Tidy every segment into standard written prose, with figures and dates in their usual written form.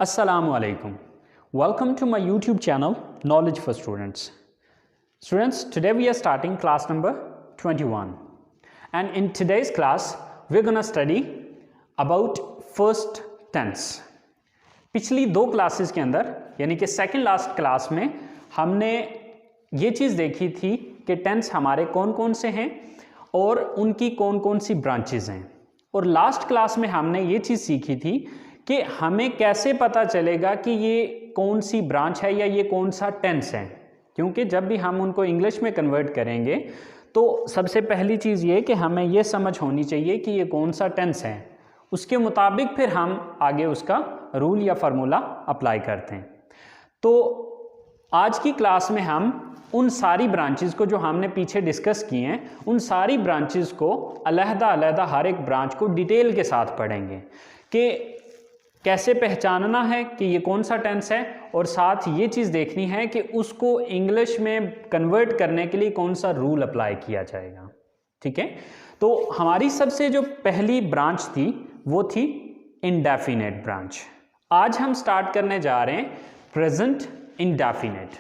Assalamu alaikum. Welcome to my YouTube channel Knowledge for Students. Students, today we are starting class number 21. And in today's class, we're going to study about first tense. पिछली दो classes के अंदर यानी कि second last class में हमने ये चीज़ देखी थी कि टेंस हमारे कौन कौन से हैं और उनकी कौन कौन सी ब्रांचेस हैं। और लास्ट क्लास में हमने ये चीज़ सीखी थी कि हमें कैसे पता चलेगा कि ये कौन सी ब्रांच है या ये कौन सा टेंस है, क्योंकि जब भी हम उनको इंग्लिश में कन्वर्ट करेंगे तो सबसे पहली चीज़ ये कि हमें ये समझ होनी चाहिए कि ये कौन सा टेंस है, उसके मुताबिक फिर हम आगे उसका रूल या फार्मूला अप्लाई करते हैं। तो आज की क्लास में हम उन सारी ब्रांचेस को जो हमने पीछे डिस्कस किए हैं, उन सारी ब्रांचेस को अलग-अलग हर एक ब्रांच को डिटेल के साथ पढ़ेंगे कि कैसे पहचानना है कि ये कौन सा टेंस है, और साथ ये चीज़ देखनी है कि उसको इंग्लिश में कन्वर्ट करने के लिए कौन सा रूल अप्लाई किया जाएगा। ठीक है, तो हमारी सबसे जो पहली ब्रांच थी वो थी इंडेफिनेट ब्रांच। आज हम स्टार्ट करने जा रहे हैं प्रेजेंट इंडेफिनेट।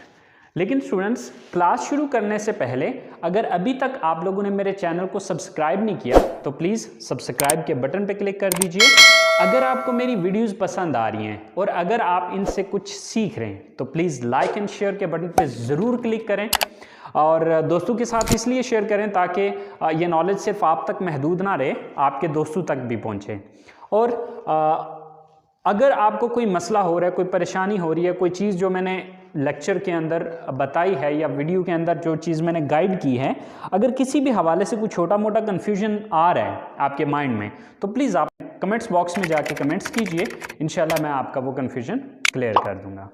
लेकिन स्टूडेंट्स, क्लास शुरू करने से पहले अगर अभी तक आप लोगों ने मेरे चैनल को सब्सक्राइब नहीं किया तो प्लीज़ सब्सक्राइब के बटन पर क्लिक कर दीजिए। अगर आपको मेरी वीडियोस पसंद आ रही हैं और अगर आप इनसे कुछ सीख रहे हैं तो प्लीज़ लाइक एंड शेयर के बटन पर ज़रूर क्लिक करें, और दोस्तों के साथ इसलिए शेयर करें ताकि ये नॉलेज सिर्फ आप तक महदूद ना रहे, आपके दोस्तों तक भी पहुँचे। और अगर आपको कोई मसला हो रहा है, कोई परेशानी हो रही है, कोई चीज़ जो मैंने लेक्चर के अंदर बताई है या वीडियो के अंदर जो चीज़ मैंने गाइड की है, अगर किसी भी हवाले से कोई छोटा मोटा कन्फ्यूजन आ रहा है आपके माइंड में तो प्लीज़ आप कमेंट्स बॉक्स में जाके कमेंट्स कीजिए, इंशाल्लाह मैं आपका वो कन्फ्यूजन क्लियर कर दूंगा।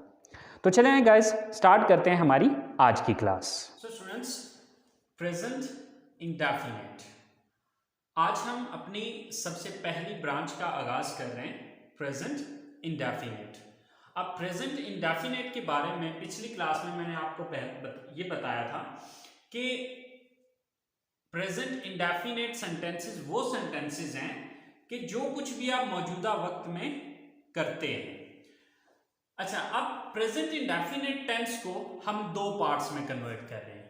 तो चलें गाइस, स्टार्ट करते हैं हमारी आज की class. So students, present indefinite, आज हम अपनी सबसे पहली ब्रांच का आगाज कर रहे हैं, प्रेजेंट इंडेफिनेट। अब प्रेजेंट इंडेफिनेट के बारे में पिछली क्लास में मैंने आपको ये बताया था कि प्रेजेंट इंडेफिनेट सेंटेंसेस वो सेंटेंसेस हैं कि जो कुछ भी आप मौजूदा वक्त में करते हैं। अच्छा, अब प्रेजेंट इंडेफिनेट टेंस को हम दो पार्ट्स में कन्वर्ट कर रहे हैं।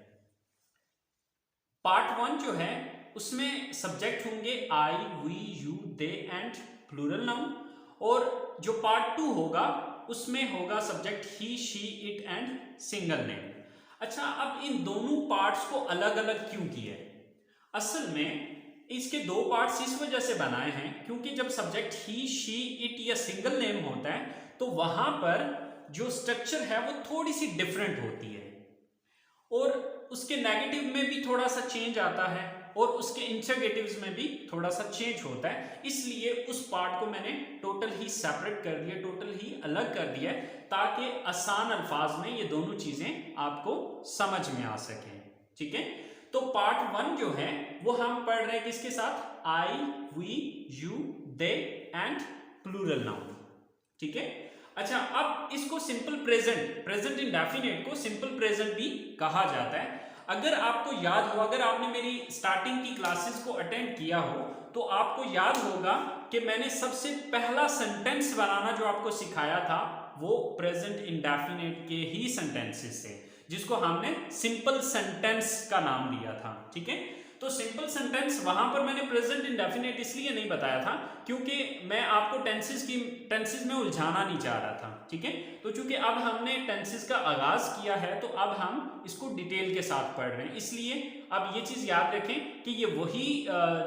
पार्ट वन जो है उसमें सब्जेक्ट होंगे I, we, you, they and plural noun, और जो पार्ट टू होगा उसमें होगा subject he, she, it and single name. अच्छा, अब इन दोनों पार्ट्स को अलग अलग क्यों किया है? असल में इसके दो पार्ट्स इस वजह से बनाए हैं क्योंकि जब सब्जेक्ट ही, शी, इट या सिंगल नेम होता है तो वहां पर जो स्ट्रक्चर है वो थोड़ी सी डिफरेंट होती है, और उसके नेगेटिव में भी थोड़ा सा चेंज आता है और उसके इंटरगेटिव्स में भी थोड़ा सा चेंज होता है। इसलिए उस पार्ट को मैंने टोटल ही सेपरेट कर दिया, टोटल ही अलग कर दिया ताकि आसान अल्फाज में ये दोनों चीजें आपको समझ में आ सके। ठीक है, तो पार्ट वन जो है वो हम पढ़ रहे हैं किसके साथ? I, we, you, they and plural noun. ठीक है, अच्छा, अब इसको सिंपल प्रेजेंट इंडेफिनेट को सिंपल प्रेजेंट भी कहा जाता है। अगर आपको याद हो, अगर आपने मेरी स्टार्टिंग की क्लासेस को अटेंड किया हो तो आपको याद होगा कि मैंने सबसे पहला सेंटेंस बनाना जो आपको सिखाया था वो प्रेजेंट इंडेफिनेट के ही सेंटेंसेस से, जिसको हमने सिंपल सेंटेंस का नाम दिया था। ठीक है, तो सिंपल सेंटेंस वहां पर मैंने प्रेजेंट इंडेफिनेट इसलिए नहीं बताया था क्योंकि मैं आपको टेंसेस में उलझाना नहीं चाह रहा था। ठीक है, तो चूंकि अब हमने टेंसेस का आगाज किया है तो अब हम इसको डिटेल के साथ पढ़ रहे हैं, इसलिए अब ये चीज याद रखें कि ये वही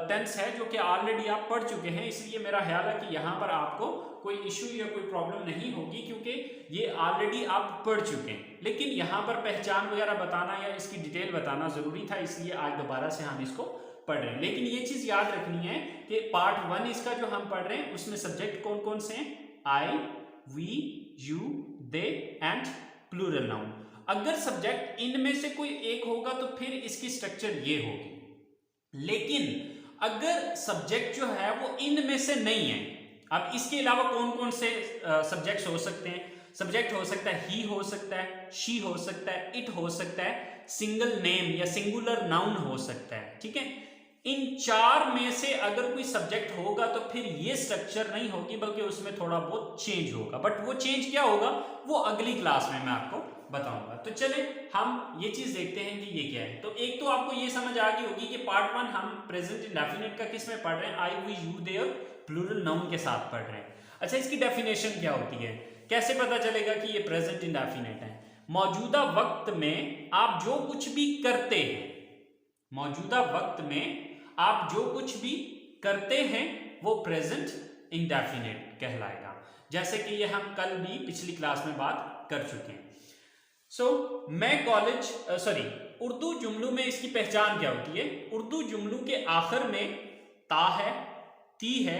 टेंस है जो कि ऑलरेडी आप पढ़ चुके हैं। इसलिए मेरा ख्याल है कि यहाँ पर आपको कोई इशू या कोई प्रॉब्लम नहीं होगी क्योंकि ये ऑलरेडी आप पढ़ चुके हैं। लेकिन यहाँ पर पहचान वगैरह बताना या इसकी डिटेल बताना जरूरी था, इसलिए आज दोबारा से हम इसको पढ़ रहे हैं। लेकिन ये चीज याद रखनी है कि पार्ट वन इसका जो हम पढ़ रहे हैं उसमें सब्जेक्ट कौन कौन से हैं? I, we, you, they and plural noun. अगर सब्जेक्ट इनमें से कोई एक होगा तो फिर इसकी स्ट्रक्चर ये होगी, लेकिन अगर सब्जेक्ट जो है वो इनमें से नहीं है, अब इसके अलावा कौन कौन से सब्जेक्ट्स हो सकते हैं? सब्जेक्ट हो सकता है ही, हो सकता है शी, हो सकता है इट, हो सकता है सिंगल नेम या सिंगुलर नाउन हो सकता है। ठीक है, इन चार में से अगर कोई सब्जेक्ट होगा तो फिर ये स्ट्रक्चर नहीं होगी, बल्कि उसमें थोड़ा बहुत चेंज होगा। बट वो चेंज क्या होगा वो अगली क्लास में मैं आपको बताऊंगा। तो चले हम ये चीज देखते हैं कि ये क्या है। तो एक तो आपको ये समझ आ गई होगी कि पार्ट 1 हम प्रेजेंट इंडेफिनिट का किस में पढ़ रहे हैं, आई, वी, यू, दे और प्लूरल नाउन के साथ पढ़ रहे हैं। अच्छा, इसकी डेफिनेशन क्या होती है, कैसे पता चलेगा कि ये प्रेजेंट इंडेफिनिट है? मौजूदा वक्त में आप जो कुछ भी करते हैं, मौजूदा वक्त में आप जो कुछ भी करते हैं वो प्रेजेंट इंडेफिनिट कहलाएगा। जैसे कि ये हम कल भी पिछली क्लास में बात कर चुके हैं। मैं कॉलेज उर्दू जुमलों में इसकी पहचान क्या होती है? उर्दू जुमलों के आखिर में ता है, ती है,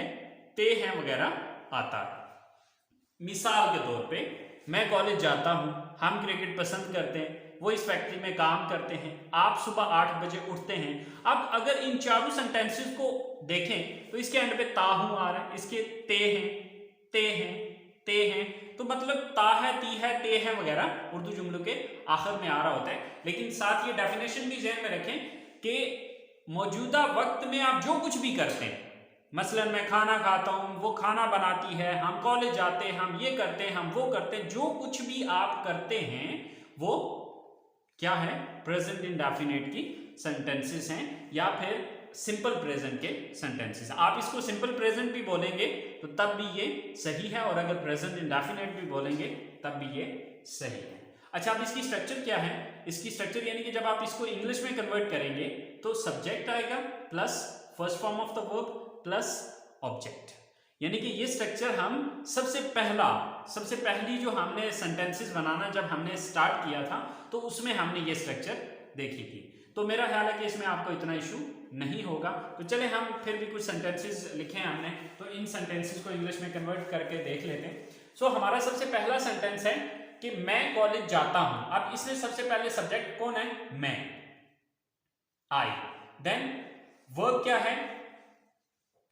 ते है वगैरह आता है। मिसाल के तौर पे मैं कॉलेज जाता हूं, हम क्रिकेट पसंद करते हैं, वो इस फैक्ट्री में काम करते हैं, आप सुबह 8 बजे उठते हैं। अब अगर इन चारों सेंटेंसेस को देखें तो इसके एंड पे ता हूं आ रहा है, इसके ते हैं, ते हैं, ते हैं, तो मतलब ता है, ती है, ते है वगैरह उर्दू जुमलों के आखिर में आ रहा होता है। लेकिन साथ ये डेफिनेशन भी ज़हन में रखें कि मौजूदा वक्त में आप जो कुछ भी करते हैं, मसलन मैं खाना खाता हूं, वो खाना बनाती है, हम कॉलेज जाते हैं, हम ये करते हैं, हम वो करते हैं, जो कुछ भी आप करते हैं वो क्या है? प्रेजेंट इंडेफिनिट की सेंटेंसेस हैं या फिर सिंपल प्रेजेंट के सेंटेंसेस। आप इसको सिंपल प्रेजेंट भी बोलेंगे तो तब भी ये सही है, और अगर प्रेजेंट इंडेफिनिट भी बोलेंगे तब भी ये सही है। अच्छा, अब इसकी स्ट्रक्चर क्या है? इसकी स्ट्रक्चर यानी कि जब आप इसको इंग्लिश में कन्वर्ट करेंगे तो सब्जेक्ट आएगा plus first form of the verb plus object. यानी कि ये स्ट्रक्चर हम सबसे पहली जो हमने सेंटेंसेस बनाना जब हमने स्टार्ट किया था तो उसमें हमने ये स्ट्रक्चर देखी थी। तो मेरा ख्याल है कि इसमें आपको इतना इशू नहीं होगा। तो चले हम फिर भी कुछ सेंटेंसेस लिखे हैं हमने, तो इन सेंटेंसेस को इंग्लिश में कन्वर्ट करके देख लेते हैं। हमारा सबसे पहला सेंटेंस है कि मैं कॉलेज जाता हूं। अब इसमें सबसे पहले सब्जेक्ट कौन है? मैं, आई। देन वर्ब क्या है?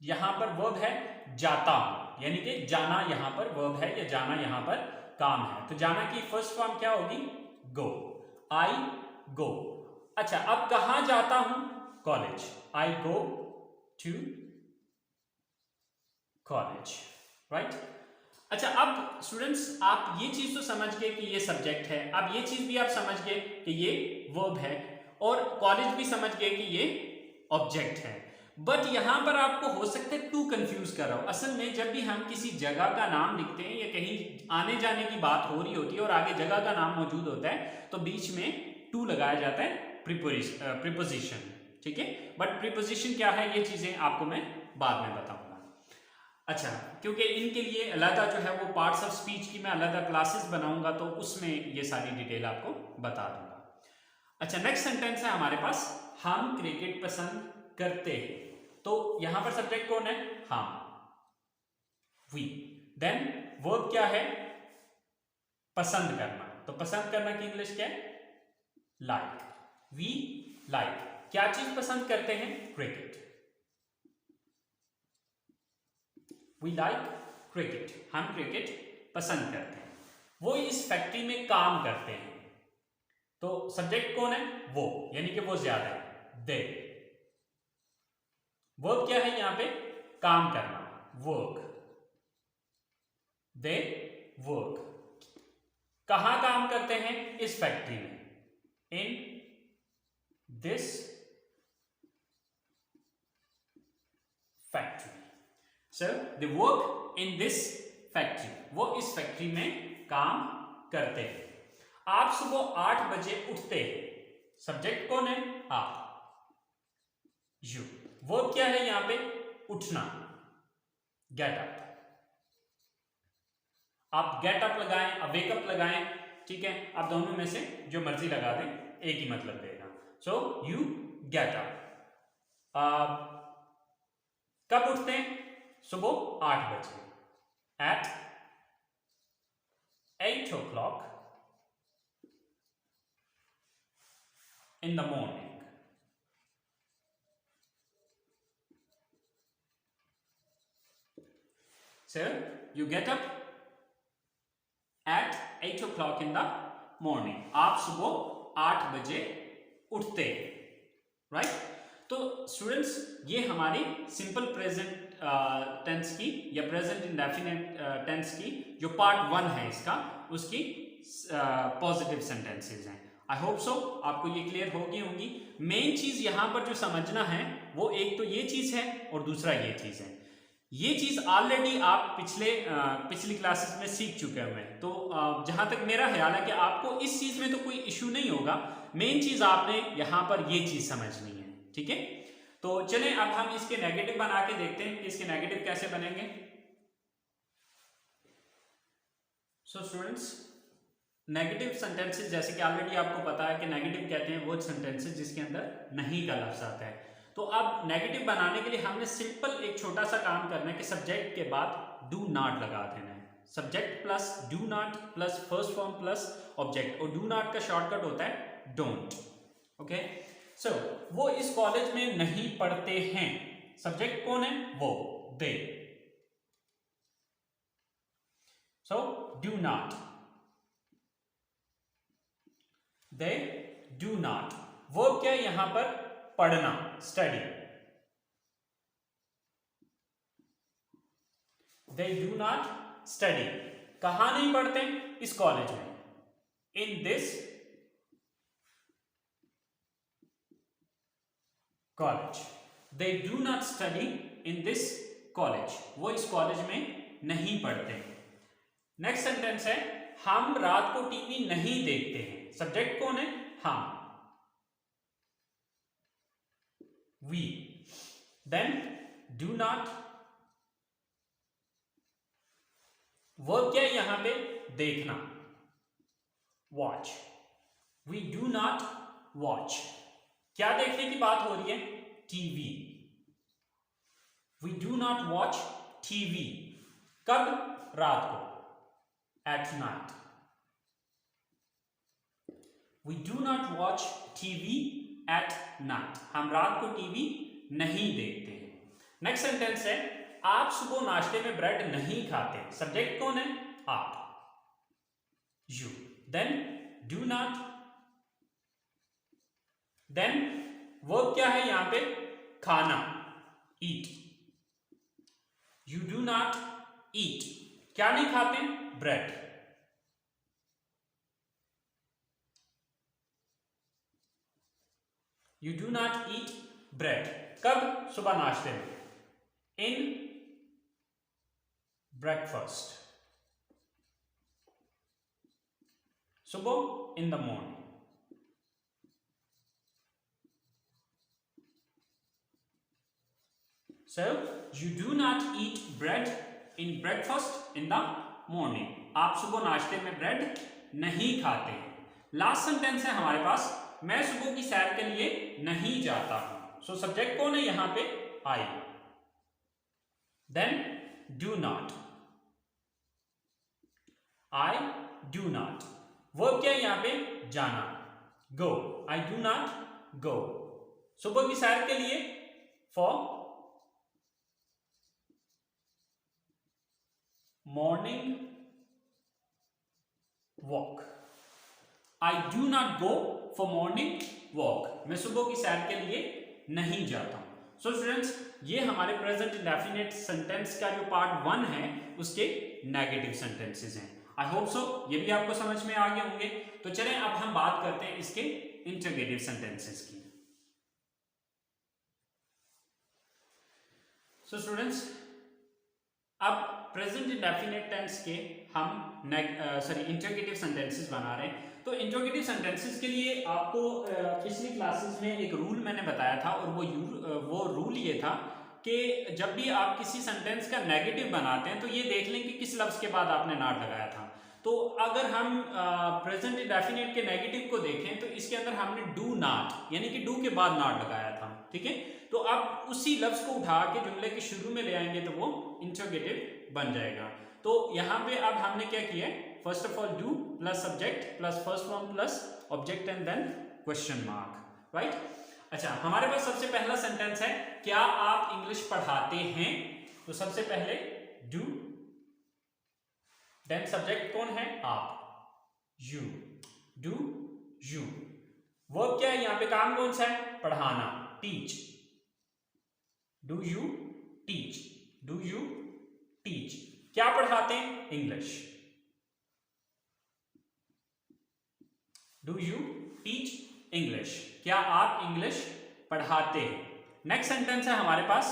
यहां पर वर्ब है जाता हूं, यानी कि जाना यहां पर वर्ब है या जाना यहां पर काम है। तो जाना की फर्स्ट फॉर्म क्या होगी? गो, आई गो। अच्छा, अब कहां जाता हूं? College, I go to college, right. अच्छा, अब स्टूडेंट्स आप ये चीज तो समझ गए कि ये सब्जेक्ट है। अब ये चीज भी आप समझ गए कि ये वर्ब है, और कॉलेज भी समझ गए कि ये ऑब्जेक्ट है। बट यहां पर आपको हो सकता है टू कंफ्यूज कर रहा हो। असल में जब भी हम किसी जगह का नाम लिखते हैं या कहीं आने जाने की बात हो रही होती है और आगे जगह का नाम मौजूद होता है तो बीच में टू लगाया जाता है, प्रीपोजिशन, ठीक है। बट प्रीपोजिशन क्या है ये चीजें आपको मैं बाद में बताऊंगा। अच्छा, क्योंकि इनके लिए अलग जो है वो पार्ट्स ऑफ स्पीच की मैं अलग क्लासेस बनाऊंगा तो उसमें ये सारी डिटेल आपको बता दूंगा। अच्छा, नेक्स्ट सेंटेंस है हमारे पास, हम क्रिकेट पसंद करते हैं। तो यहां पर सब्जेक्ट कौन है? हम, वी। देन वर्ब क्या है? पसंद करना। तो पसंद करना की इंग्लिश क्या है? Like, we like. क्या चीज पसंद करते हैं? Cricket, we like cricket. हम क्रिकेट पसंद करते हैं। वो इस फैक्ट्री में काम करते हैं। तो सब्जेक्ट कौन है? वो, यानी कि वो ज्यादा है, दे। वर्ब क्या है यहां पे? काम करना, वर्क, दे वर्क। कहां काम करते हैं? इस फैक्ट्री में, in this factory. So they work in this factory. वो इस फैक्ट्री में काम करते हैं। आप सुबह 8 बजे उठते हैं। सब्जेक्ट कौन है? आप, यू। वर्ब क्या है यहां पे? उठना, गेट अप। आप गेट अप लगाएं, अवेकअप लगाएं, ठीक है, आप दोनों में से जो मर्जी लगा दें, एक ही मतलब देगा। So you get up. कब उठते हैं? सुबह 8 बजे, eight 8 o'clock in the morning. So you get up at 8 o'clock in the morning. आप सुबह 8 बजे उठते हैं, राइट। तो स्टूडेंट्स ये हमारी सिंपल प्रेजेंट टेंस की या प्रेजेंट इंडेफिनिट टेंस की जो पार्ट 1 है इसका, उसकी पॉजिटिव सेंटेंसेस हैं। आई होप सो आपको ये क्लियर होगी होंगी। मेन चीज यहां पर जो समझना है वो एक तो ये चीज है और दूसरा ये चीज है। ये चीज ऑलरेडी आप पिछली क्लासेस में सीख चुके हुए हैं, तो जहां तक मेरा ख्याल है कि आपको इस चीज में तो कोई इश्यू नहीं होगा। मेन चीज आपने यहां पर ये चीज समझनी है, ठीक है। तो चलें अब हम इसके नेगेटिव बना के देखते हैं कि इसके नेगेटिव कैसे बनेंगे। सो स्टूडेंट्स, नेगेटिव सेंटेंसेस जैसे कि ऑलरेडी आपको पता है कि नेगेटिव कहते हैं वो सेंटेंसेस जिसके अंदर नहीं का लफ्ज आता है। तो अब नेगेटिव बनाने के लिए हमने सिंपल एक छोटा सा काम करना है कि सब्जेक्ट के बाद डू नॉट लगा देना है। Subject plus do not plus first form plus object, और डू नॉट का शॉर्टकट होता है डोंट। ओके, सो वो इस कॉलेज में नहीं पढ़ते हैं। सब्जेक्ट कौन है? वो, they. So do not, they do not. वो क्या यहां पर पढ़ना, study. They do not study. कहां नहीं पढ़ते? इस कॉलेज में, in this college. They do not study in this college. वो इस कॉलेज में नहीं पढ़ते। नेक्स्ट सेंटेंस है हम रात को टीवी नहीं देखते हैं। सब्जेक्ट कौन है? हम, we. Then do not, verb क्या है यहां पे? देखना, watch. We do not watch. क्या देखने की बात हो रही है? TV. We do not watch TV. कब? रात को, at night. We do not watch TV at night. हम रात को टीवी नहीं देखते हैं। नेक्स्ट सेंटेंस है आप सुबह नाश्ते में ब्रेड नहीं खाते। सब्जेक्ट कौन है? आप, you. Then do not, then verb क्या है यहां पे? खाना, eat. You do not eat. क्या नहीं खाते? Bread. You do not eat bread. कब? सुबह नाश्ते में, इन ब्रेकफास्ट। सुबह, in the morning. So you do not eat bread in breakfast in the morning. आप सुबह नाश्ते में ब्रेड नहीं खाते। लास्ट सेंटेंस है हमारे पास, मैं सुबह की सैर के लिए नहीं जाता हूं। सो सब्जेक्ट कौन है यहां पे? I. Then do not, I do not. Verb क्या है यहां पे? जाना, गो। आई डू नॉट गो। सुबह की सैर के लिए, for morning walk. I do not go for morning walk. मैं सुबह की सैर के लिए नहीं जाता हूं। सो स्टूडेंट्स, ये हमारे प्रेजेंट इंडेफिनिट सेंटेंस का जो पार्ट 1 है उसके नेगेटिव सेंटेंसेस हैं। आई होप सो ये भी आपको समझ में आ गए होंगे। तो चलें अब हम बात करते हैं इसके इंटरोगेटिव सेंटेंसेस की। सो स्टूडेंट्स, अब प्रेजेंट इंडेफिनिट टेंस के हम इंटरोगेटिव सेंटेंसेस बना रहे हैं। तो इंटरोगेटिव सेंटेंसेस के लिए आपको पिछली क्लासेस में एक रूल मैंने बताया था, और वो रूल ये था कि जब भी आप किसी सेंटेंस का नेगेटिव बनाते हैं तो ये देख लें कि किस लफ्ज के बाद आपने नॉट लगाया था। तो अगर हम प्रेजेंट इंडेफिनिट के नेगेटिव को देखें तो इसके अंदर हमने डू नॉट यानी कि डू के बाद नॉट लगाया था, ठीक है। तो अब उसी लफ्ज को उठा के जुमले के शुरू में ले आएंगे तो वो इंटरोगेटिव बन जाएगा। तो यहां पे अब हमने क्या किया है? First of all do plus subject plus first form plus object and then question mark, right. अच्छा, हमारे पास सबसे पहला सेंटेंस है क्या आप इंग्लिश पढ़ाते हैं। तो सबसे पहले डू, देन सब्जेक्ट कौन है? आप, यू। Do you. वर्ब क्या है यहां पे? काम कौन सा है? पढ़ाना, teach. Do you teach, do you teach, क्या पढ़ाते हैं? English. Do you teach English, क्या आप इंग्लिश पढ़ाते हैं? नेक्स्ट सेंटेंस है हमारे पास,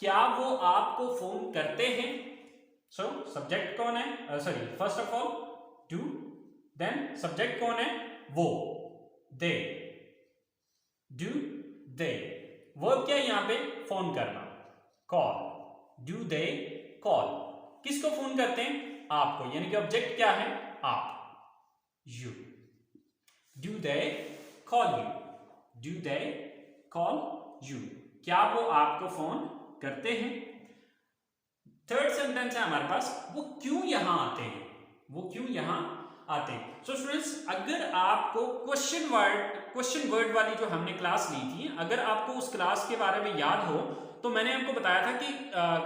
क्या वो आपको फोन करते हैं? सो सब्जेक्ट कौन है? Sorry, first of all do, then subject कौन है? वो, दे, डू दे। वर्ब क्या है यहाँ पे? फोन करना, कॉल, डू दे कॉल, किसको फोन करते हैं? आपको, यानी कि ऑब्जेक्ट क्या है? आप, you. Do they call you, do they call you, क्या वो आपको फोन करते हैं? थर्ड सेंटेंस है हमारे पास, वो क्यों यहां आते हैं? वो क्यों यहां आते हैं? सो स्टूडेंट्स, अगर आपको क्वेश्चन वर्ड वाली जो हमने क्लास ली थी, अगर आपको उस क्लास के बारे में याद हो, तो मैंने आपको बताया था कि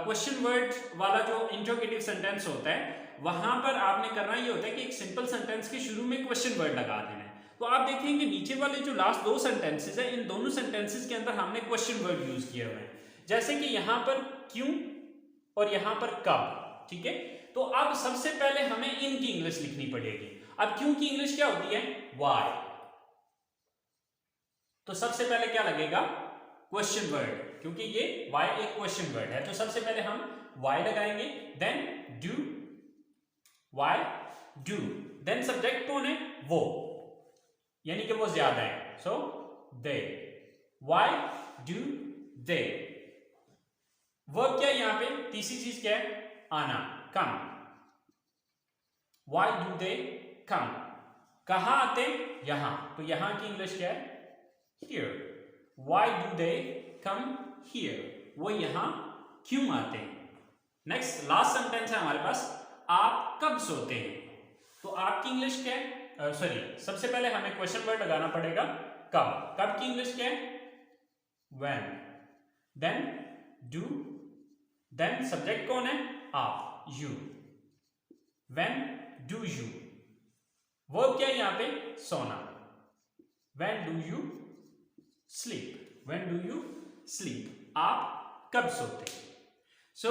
क्वेश्चन वर्ड वाला जो इंट्रोगेटिव सेंटेंस होता है, वहां पर आपने करना ये होता है कि एक सिंपल सेंटेंस के शुरू में क्वेश्चन वर्ड लगा देना है। तो आप देखेंगे नीचे वाले जो लास्ट दो सेंटेंसेस है, इन दोनों सेंटेंसेस के अंदर हमने क्वेश्चन वर्ड यूज किए हुए हैं, जैसे कि यहां पर क्यों और यहां पर कब, ठीक है। तो अब सबसे पहले हमें इनकी इंग्लिश लिखनी पड़ेगी। अब क्यों की इंग्लिश क्या होती है? व्हाई। तो सबसे पहले क्या लगेगा? क्वेश्चन वर्ड, क्योंकि ये व्हाई एक क्वेश्चन वर्ड है, तो सबसे पहले हम व्हाई लगाएंगे, then do, why do, then subject कौन है? वो, यानी कि वो ज्यादा है, so they, why do they. Verb क्या है यहां पे? तीसरी चीज क्या है? आना, कम, व्हाई डू दे कम, कहां आते? यहां, तो यहां की इंग्लिश क्या है? Here, why do they come here, वो यहां क्यों आते हैं? नेक्स्ट लास्ट सेंटेंस है हमारे पास, आप कब सोते हैं? तो आपकी इंग्लिश क्या है? सॉरी, सबसे पहले हमें क्वेश्चन वर्ड लगाना पड़ेगा, कब। कब की इंग्लिश क्या है? When, then do, then subject कौन है? आप, you, when do you. Verb क्या है यहां पे? सोना, when do you sleep, when do you sleep, आप कब सोते हैं? सो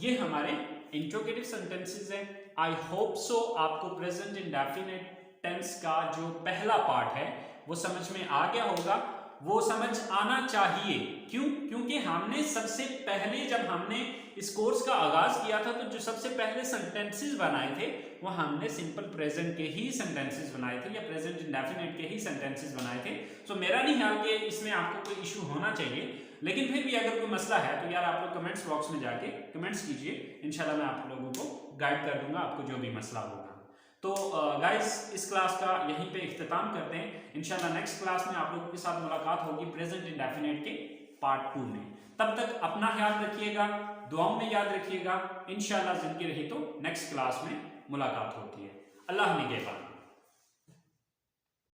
ये हमारे इंट्रोगेटिव सेंटेंसेस हैं। आई होप सो आपको प्रेजेंट इंडेफिनिट टेंस का जो पहला पार्ट है वो समझ में आ गया होगा, वो समझ आना चाहिए। क्यों? क्योंकि हमने सबसे पहले जब हमने इस कोर्स का आगाज किया था, तो जो सबसे पहले सेंटेंसेस बनाए थे वो हमने सिंपल प्रेजेंट के ही सेंटेंसेस बनाए थे, या प्रेजेंट इंडेफिनिट के ही सेंटेंसेस बनाए थे। सो मेरा नहीं ख्याल कि इसमें आपको कोई इशू होना चाहिए, लेकिन फिर भी अगर कोई मसला है तो यार आप लोग कमेंट्स बॉक्स में जाके कमेंट्स कीजिए, इंशाल्लाह मैं आप लोगों को गाइड कर दूंगा, आपको जो भी मसला होगा। तो गाइस, इस क्लास का यहीं पे इख्तिताम करते हैं। इंशाल्लाह नेक्स्ट क्लास में आप लोगों के साथ मुलाकात होगी प्रेजेंट इंडेफिनिट के पार्ट 2 में। तब तक अपना ख्याल रखिएगा, दुआओं में याद रखिएगा। इंशाल्लाह जिंदगी रही तो नेक्स्ट क्लास में मुलाकात होती है। अल्लाह निगहबान।